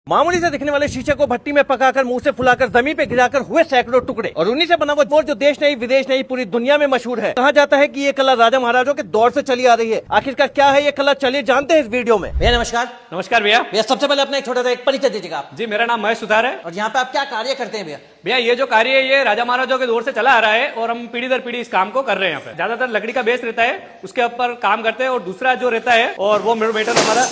मामूली से दिखने वाले शीशे को भट्टी में पकाकर मुंह से फुलाकर जमीन पे गिराकर हुए सैकड़ों टुकड़े और उन्हीं से बना वो बोर्ड जो देश नहीं विदेश नहीं पूरी दुनिया में मशहूर है। कहा जाता है कि ये कला राजा महाराजों के दौर से चली आ रही है। आखिरकार क्या है ये कला, चलिए जानते हैं इस वीडियो में। भैया नमस्कार। नमस्कार भैया। भैया सबसे पहले अपना एक छोटा सा एक परिचय दीजिएगा आप। जी मेरा नाम महेश सुधार है। और यहाँ पे आप क्या कार्य करते हैं भैया? भैया ये जो कार्य है ये राजा महाराजों के दौर से चला आ रहा है और हम पीढ़ी दर पीढ़ी इस काम को कर रहे हैं। यहाँ पे ज्यादातर लकड़ी का बेस रहता है, उसके ऊपर काम करते हैं और दूसरा जो रहता है और वो मेटल हमारा।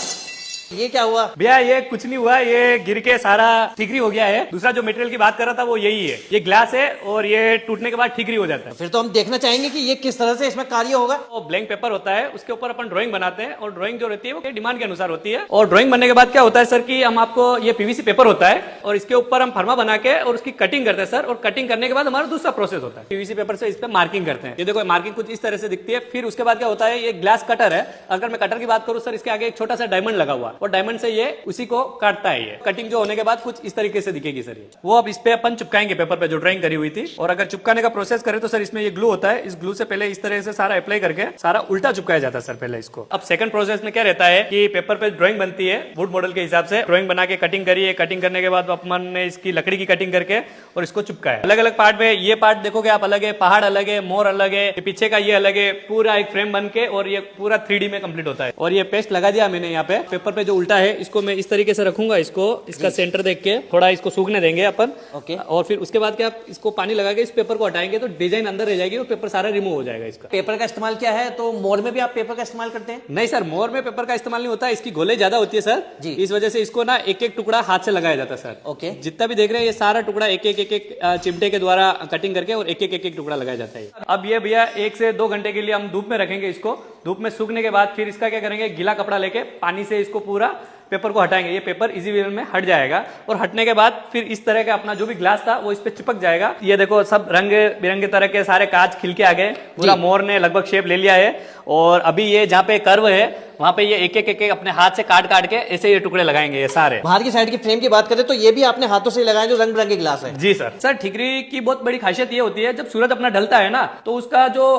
ये क्या हुआ भैया? ये कुछ नहीं हुआ, ये गिर के सारा ठीकरी हो गया है। दूसरा जो मटेरियल की बात कर रहा था वो यही है, ये ग्लास है और ये टूटने के बाद ठीकरी हो जाता है। फिर तो हम देखना चाहेंगे कि ये किस तरह से इसमें कार्य होगा। वो ब्लैंक पेपर होता है, उसके ऊपर अपन ड्राइंग बनाते हैं और ड्राइंग जो रहती है वो डिमांड के अनुसार होती है। और ड्राइंग बनने के बाद क्या होता है सर कि हम आपको ये पीवीसी पेपर होता है और इसके ऊपर हम फरमा बना के और उसकी कटिंग करते हैं सर। और कटिंग करने के बाद हमारा दूसरा प्रोसेस होता है, पीवीसी पेपर से इस पे मार्किंग करते हैं। ये देखो मार्किंग कुछ इस तरह से दिखती है। फिर उसके बाद क्या होता है, ये ग्लास कटर है। अगर मैं कटर की बात करूं सर, इसके आगे एक छोटा सा डायमंड लगा हुआ और डायमंड से ये उसी को काटता है। ये कटिंग जो होने के बाद कुछ इस तरीके से दिखेगी सर। ये वो अब इस पे अपन चिपकाएंगे पेपर पे जो ड्राइंग करी हुई थी। और अगर चिपकाने का प्रोसेस करें तो सर इसमें ये ग्लू होता है, इस ग्लू से पहले इस तरह से सारा अप्लाई करके सारा उल्टा चिपकाया जाता है सर पहले इसको। अब सेकंड प्रोसेस में क्या रहता है कि पेपर पे ड्राइंग बनती है वुड मॉडल के हिसाब से। ड्राइंग बना के कटिंग करी है, कटिंग करने के बाद अपन ने इसकी लकड़ी की कटिंग करके और इसको चिपकाया अलग अलग पार्ट में। ये पार्ट देखोगे आप अलग है, पहाड़ अलग है, मोर अलग है, पीछे का ये अलग है, पूरा एक फ्रेम बन के और ये पूरा 3D में कंप्लीट होता है। और ये पेस्ट लगा दिया मैंने यहाँ पे पेपर पे जो उल्टा है, इसको मैं इस तरीके से रखूंगा, इसको इसका सेंटर देख के थोड़ा इसको सूखने देंगे अपन। ओके। और फिर उसके बाद क्या, इसको पानी लगा के इस पेपर को हटाएंगे तो डिजाइन अंदर रह जाएगी और पेपर सारा रिमूव हो जाएगा इसका। पेपर का इस्तेमाल क्या है, तो मोर में भी आप पेपर का इस्तेमाल करते हैं? नहीं सर, मोर में पेपर का इस्तेमाल नहीं होता, इसकी गोले ज्यादा होती है सर जी। इस वजह से इसको ना एक एक टुकड़ा हाथ से लगाया जाता है सर। ओके। जितना भी देख रहे हैं ये सारा टुकड़ा एक एक चिमटे के द्वारा कटिंग करके और एक एक टुकड़ा लगाया जाता है। अब ये भैया 1 से 2 घंटे के लिए हम धूप में रखेंगे इसको। धूप में सूखने के बाद फिर इसका क्या करेंगे, गीला कपड़ा लेके पानी से इसको पूरा पेपर को हटाएंगे। ये पेपर इजी वे में हट जाएगा और हटने के बाद फिर इस तरह का अपना जो भी ग्लास था वो इस पे चिपक जाएगा। ये देखो सब रंग बिरंगे तरह के सारे कांच खिल के आ गए, पूरा मोर ने लगभग शेप ले लिया है। और अभी ये जहाँ पे कर्व है वहां पे ये एक एक अपने हाथ से काट के ऐसे ये टुकड़े लगाएंगे ये सारे। बाहर की साइड की फ्रेम की बात करें तो ये भी आपने हाथों से लगाए जो रंग बिरंगे ग्लास है? जी सर। सर ठीकरी की बहुत बड़ी खासियत ये होती है, जब सूरज अपना ढलता है ना तो उसका जो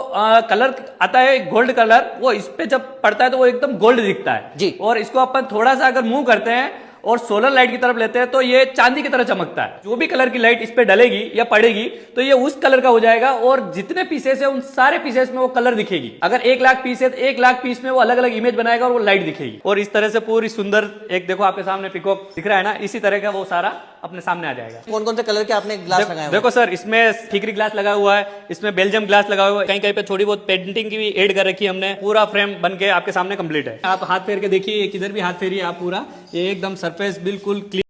कलर आता है गोल्ड कलर, वो इस पे जब पड़ता है तो वो एकदम गोल्ड दिखता है जी। और इसको अपन थोड़ा सा अगर मूव करते हैं और सोलर लाइट की तरफ लेते हैं तो ये चांदी की तरह चमकता है। जो भी कलर की लाइट इस पे डलेगी या पड़ेगी तो ये उस कलर का हो जाएगा और जितने पीसेस है उन सारे पीसेस में वो कलर दिखेगी। अगर 1 लाख पीस है तो 1 लाख पीस में वो अलग अलग इमेज बनाएगा और वो लाइट दिखेगी। और इस तरह से पूरी सुंदर एक देखो आपके सामने पिकॉक दिख रहा है ना, इसी तरह का वो सारा अपने सामने आ जाएगा। कौन कौन से कलर के आपने ग्लास लगाए? देखो सर, इसमें ठीकरी ग्लास लगा हुआ है, इसमें बेल्जियम ग्लास लगा हुआ है, कहीं कहीं पे थोड़ी बहुत पेंटिंग की भी ऐड कर रखी है हमने। पूरा फ्रेम बन के आपके सामने कंप्लीट है। आप हाथ फेर के देखिए, किधर भी हाथ फेरिए आप, पूरा ये एकदम सरफेस बिल्कुल